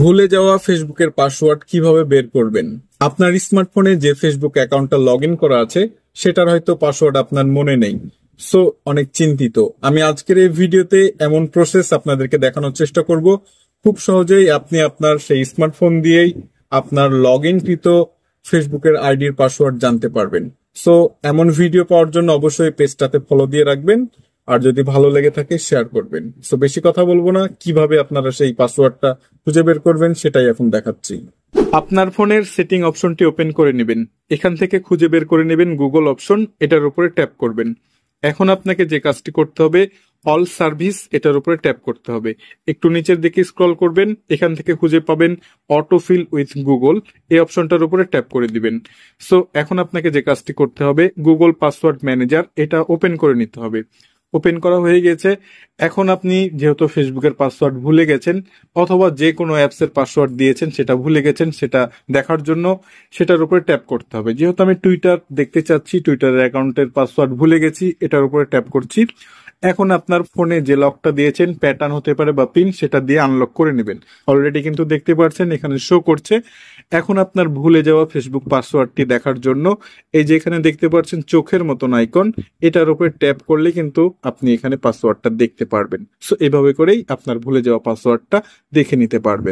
ভুলে যাওয়া ফেসবুকের পাসওয়ার্ড কিভাবে বের করবেন? আপনার স্মার্টফোনে যে ফেসবুক অ্যাকাউন্টটা লগ ইন করা আছে সেটার হয়তো পাসওয়ার্ড আপনার মনে নেই। সো অনেক চিন্তিত। আমি আজকের এই ভিডিওতে এমন প্রসেস আপনাদেরকে দেখানোর চেষ্টা করব, খুব সহজেই আপনি আপনার সেই স্মার্টফোন দিয়েই আপনার লগ ইনকৃত ফেসবুকের আইডির পাসওয়ার্ড জানতে পারবেন। সো এমন ভিডিও পাওয়ার জন্য অবশ্যই পেজটাতে ফলো দিয়ে রাখবেন, আর যদি ভালো লেগে থাকে শেয়ার করবেন। সো বেশি কথা বলবো না, কিভাবে আপনারা সেই পাসওয়ার্ডটা খুঁজে বের করবেন সেটাই এখন দেখাচ্ছি। আপনার ফোনের সেটিং অপশনটি ওপেন করে নেবেন। এখান থেকে খুঁজে বের করে নেবেন গুগল অপশন, এটার উপরে ট্যাপ করবেন। এখন আপনাকে যে কাজটি করতে হবে, অল সার্ভিস এটার উপরে ট্যাপ করতে হবে। একটু নিচের দিকে স্ক্রল করবেন, এখান থেকে খুঁজে পাবেন অটোফিল উইথ গুগল, এই অপশনটার উপরে ট্যাপ করে দিবেন। সো এখন আপনাকে যে কাজটি করতে হবে, গুগল পাসওয়ার্ড ম্যানেজার এটা ওপেন করে নিতে হবে। ওপেন করা হয়ে গেছে। এখন আপনি যেহেতু ফেসবুকের পাসওয়ার্ড ভুলে গেছেন অথবা যে কোনো অ্যাপসের পাসওয়ার্ড দিয়েছেন সেটা ভুলে গেছেন, সেটা দেখার জন্য সেটার উপরে ট্যাপ করতে হবে। যেহেতু আমি টুইটার দেখতে চাচ্ছি, টুইটারের অ্যাকাউন্টের পাসওয়ার্ড ভুলে গেছি, এটার উপরে ট্যাপ করছি। এখন আপনার ফোনে যে লকটা দিয়েছেন, প্যাটার্ন হতে পারে বা পিন, সেটা দিয়ে আনলক করে নেবেন। অলরেডি কিন্তু দেখতে পাচ্ছেন এখানে শো করছে। এখন আপনার ভুলে যাওয়া ফেসবুক পাসওয়ার্ডটি দেখার জন্য এই যে এখানে দেখতে পাচ্ছেন চোখের মতন আইকন, এটার উপরে ট্যাপ করলে কিন্তু আপনি এখানে পাসওয়ার্ডটা দেখতে পারবেন। সো এভাবে করেই আপনার ভুলে যাওয়া পাসওয়ার্ডটা দেখে নিতে পারবেন।